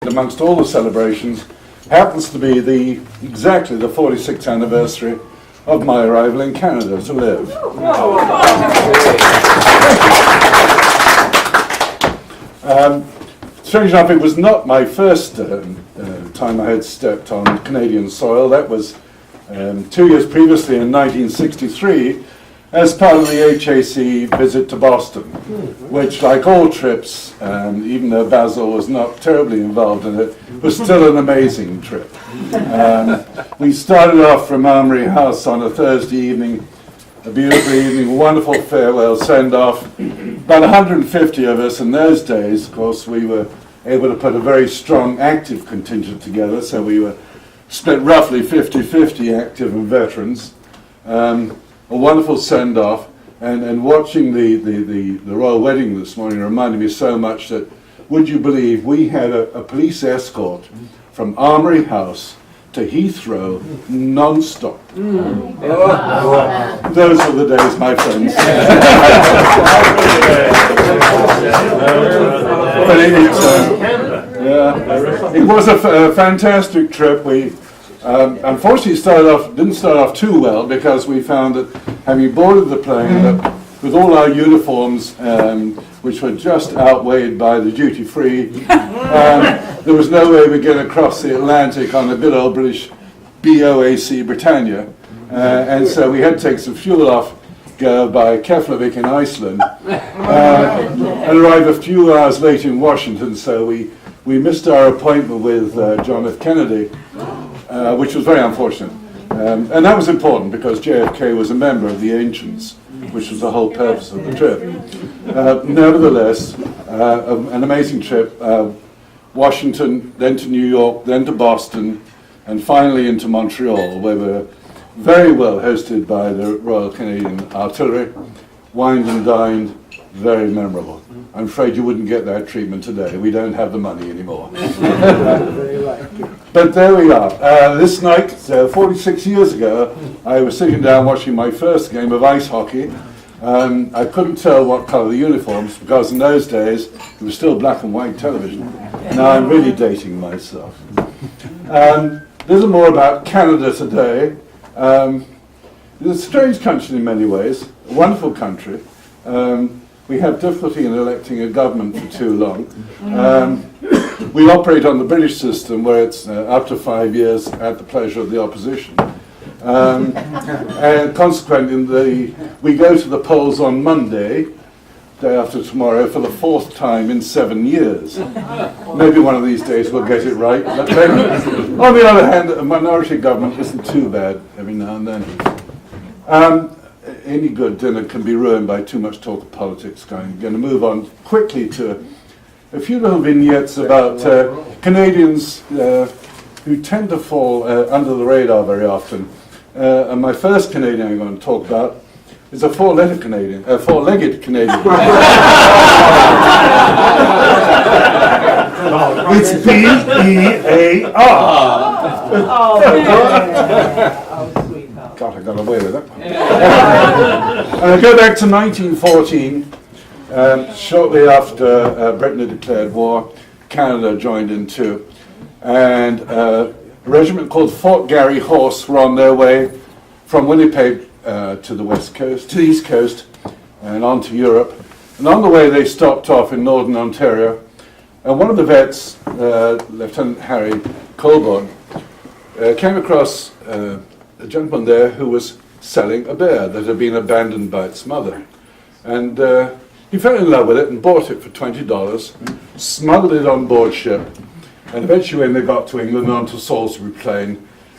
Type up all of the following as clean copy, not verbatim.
amongst all the celebrations, happens to be exactly the 46th anniversary of my arrival in Canada to live. Strange enough, it was not my first time I had stepped on Canadian soil. That was 2 years previously in 1963 as part of the HAC visit to Boston, which, like all trips, even though Basil was not terribly involved in it, was still an amazing trip. We started off from Armory House on a Thursday evening, a beautiful evening, a wonderful farewell send-off. About 150 of us in those days. Of course, we were able to put a very strong active contingent together, so we were split roughly 50-50 active and veterans. A wonderful send-off, and watching the royal wedding this morning reminded me so much that, would you believe, we had a police escort from Armory House to Heathrow non-stop. Those are the days, my friends. But it was a fantastic trip. We unfortunately didn't start off too well, because we found that, having boarded the plane, that with all our uniforms, which were just outweighed by the duty-free, there was no way we'd get across the Atlantic on the good old British BOAC Britannia, and so we had to take some fuel off go by Keflavik in Iceland, and arrive a few hours late in Washington, so we missed our appointment with John F. Kennedy, which was very unfortunate. And that was important because JFK was a member of the Ancients, which was the whole purpose of the trip. Nevertheless, an amazing trip. Washington, then to New York, then to Boston, and finally into Montreal, where we were very well hosted by the Royal Canadian Artillery, wined and dined, very memorable. I'm afraid you wouldn't get that treatment today. We don't have the money anymore. But there we are. This night, 46 years ago, I was sitting down watching my first game of ice hockey. I couldn't tell what colour the uniforms, because in those days it was still black and white television. Now I'm really dating myself. A little more about Canada today. It's a strange country in many ways, a wonderful country. We have difficulty in electing a government for too long. We operate on the British system, where it's up to 5 years at the pleasure of the opposition. And consequently, we go to the polls on Monday, day after tomorrow, for the 4th time in 7 years. Maybe one of these days we'll get it right. But then, on the other hand, a minority government isn't too bad every now and then. Any good dinner can be ruined by too much talk of politics. I'm going to move on quickly to a few little vignettes about Canadians who tend to fall under the radar very often. And my first Canadian I'm going to talk about is a four-legged Canadian. It's B-E-A-R. God, I got away with that one. And I go back to 1914. Shortly after Britain had declared war, Canada joined in too. And a regiment called Fort Garry Horse were on their way from Winnipeg to the west coast, to the east coast, and on to Europe. And on the way they stopped off in northern Ontario. And one of the vets, Lieutenant Harry Colborne, came across a gentleman there who was selling a bear that had been abandoned by its mother. And he fell in love with it and bought it for $20, smuggled it on board ship, and eventually when they got to England onto Salisbury Plain,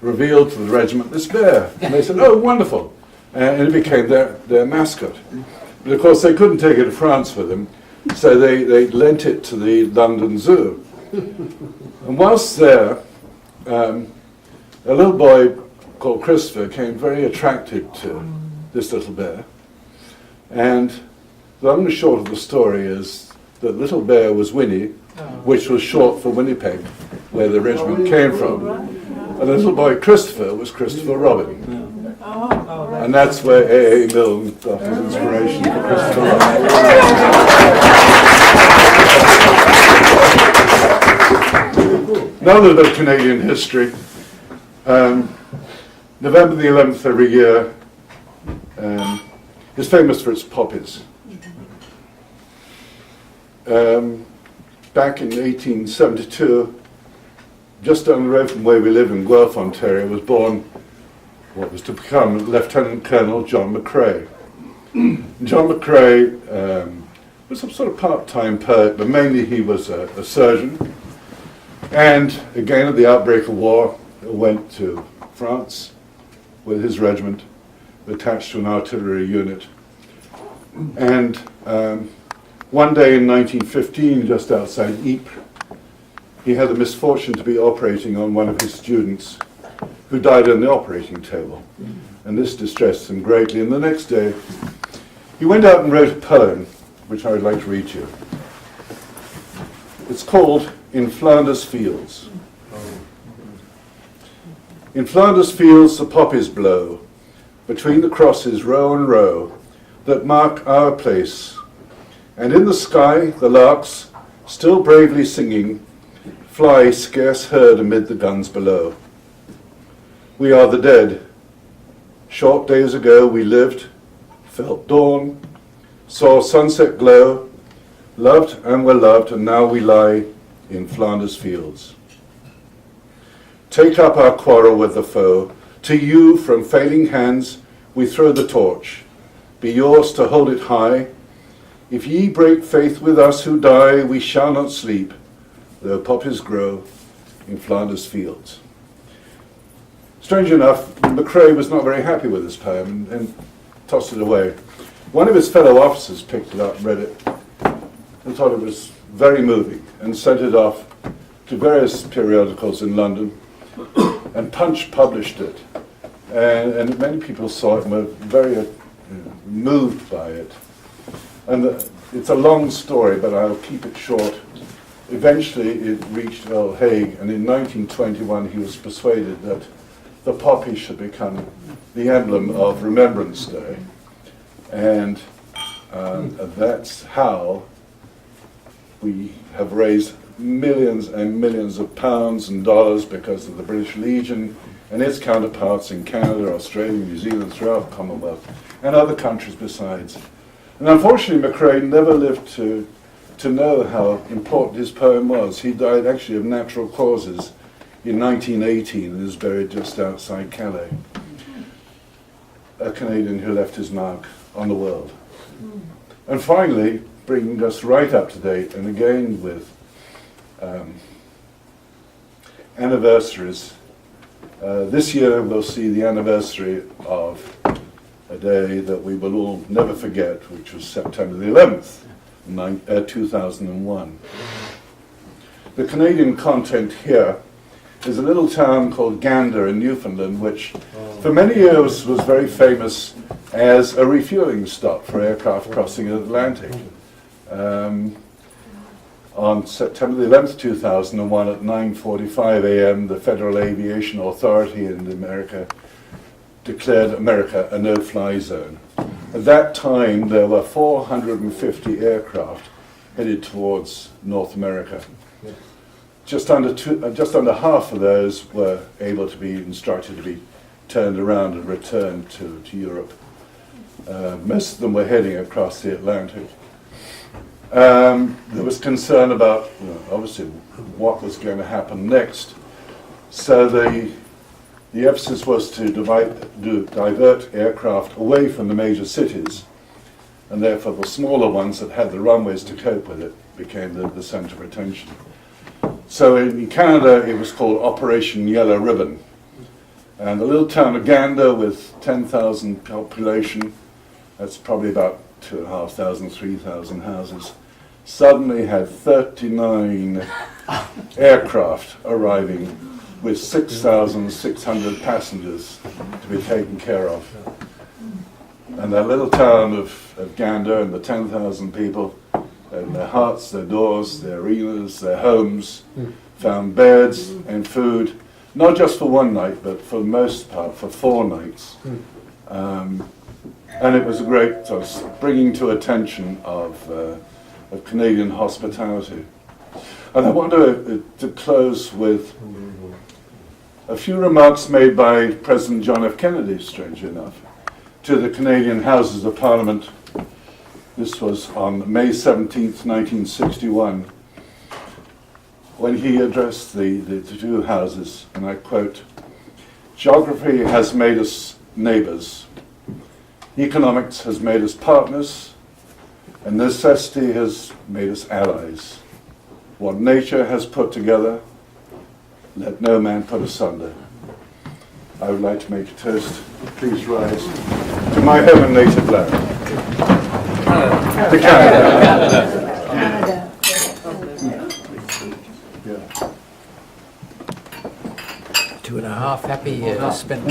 revealed to the regiment this bear. And they said, oh, wonderful. And it became their mascot. But of course they couldn't take it to France with them, so they lent it to the London Zoo. And whilst there, a little boy called Christopher came very attracted to this little bear. And the long and short of the story is that little bear was Winnie, which was short for Winnipeg, where the regiment came from. And the little boy Christopher was Christopher Robin. And that's where A.A. Milne got his inspiration for Christopher Robin. Another bit of Canadian history. November the 11th every year is famous for its poppies. Back in 1872, just down the road from where we live in Guelph, Ontario, was born what was to become Lieutenant Colonel John McCrae. John McCrae was some sort of part-time poet, but mainly he was a surgeon. And again, at the outbreak of war, went to France with his regiment, attached to an artillery unit. And one day in 1915, just outside Ypres, he had the misfortune to be operating on one of his students who died on the operating table. And this distressed him greatly. And the next day, he went out and wrote a poem, which I would like to read to you. It's called In Flanders Fields. In Flanders fields the poppies blow, between the crosses row and row, that mark our place. And in the sky the larks, still bravely singing, fly scarce heard amid the guns below. We are the dead. Short days ago we lived, felt dawn, saw sunset glow, loved and were loved, and now we lie in Flanders fields. Take up our quarrel with the foe. To you from failing hands we throw the torch. Be yours to hold it high. If ye break faith with us who die, we shall not sleep, though poppies grow in Flanders fields. Strange enough, McCrae was not very happy with this poem and tossed it away. One of his fellow officers picked it up and read it and thought it was very moving and sent it off to various periodicals in London, and Punch published it. And many people saw it and were very moved by it. And it's a long story, but I'll keep it short. Eventually it reached Earl Haig, and in 1921 he was persuaded that the poppy should become the emblem of Remembrance Day. And that's how we have raised millions and millions of pounds and dollars because of the British Legion and its counterparts in Canada, Australia, New Zealand, throughout the Commonwealth, and other countries besides. And unfortunately, McCrae never lived to know how important his poem was. He died actually of natural causes in 1918 and is buried just outside Calais. A Canadian who left his mark on the world. And finally, bringing us right up to date, and again with anniversaries. This year we'll see the anniversary of a day that we will all never forget, which was September the 11th, 2001. The Canadian content here is a little town called Gander in Newfoundland, which for many years was very famous as a refueling stop for aircraft crossing the Atlantic. On September the 11th, 2001 at 9:45 a.m., the Federal Aviation Authority in America declared America a no-fly zone. At that time, there were 450 aircraft headed towards North America. Just under half of those were able to be instructed to be turned around and returned to Europe. Most of them were heading across the Atlantic. There was concern about, obviously, what was going to happen next. So the emphasis was to divert aircraft away from the major cities, and therefore the smaller ones that had the runways to cope with it became the center of attention. So in Canada, it was called Operation Yellow Ribbon. And the little town of Gander with 10,000 population, that's probably about 2,500, 3,000 houses, suddenly had 39 aircraft arriving with 6,600 passengers to be taken care of. And that little town of Gander and the 10,000 people, and their hearts, their doors, their arenas, their homes, found beds and food, not just for one night, but for the most part for 4 nights. And it was a great bringing to attention of Canadian hospitality. And I want to close with a few remarks made by President John F. Kennedy, strangely enough, to the Canadian Houses of Parliament. This was on May 17th, 1961, when he addressed the two houses, and I quote, "Geography has made us neighbors, economics has made us partners, and necessity has made us allies. What nature has put together, let no man put asunder." I would like to make a toast. Please rise to my home and native land. To Canada. Canada. Yeah. 2.5 happy years spent.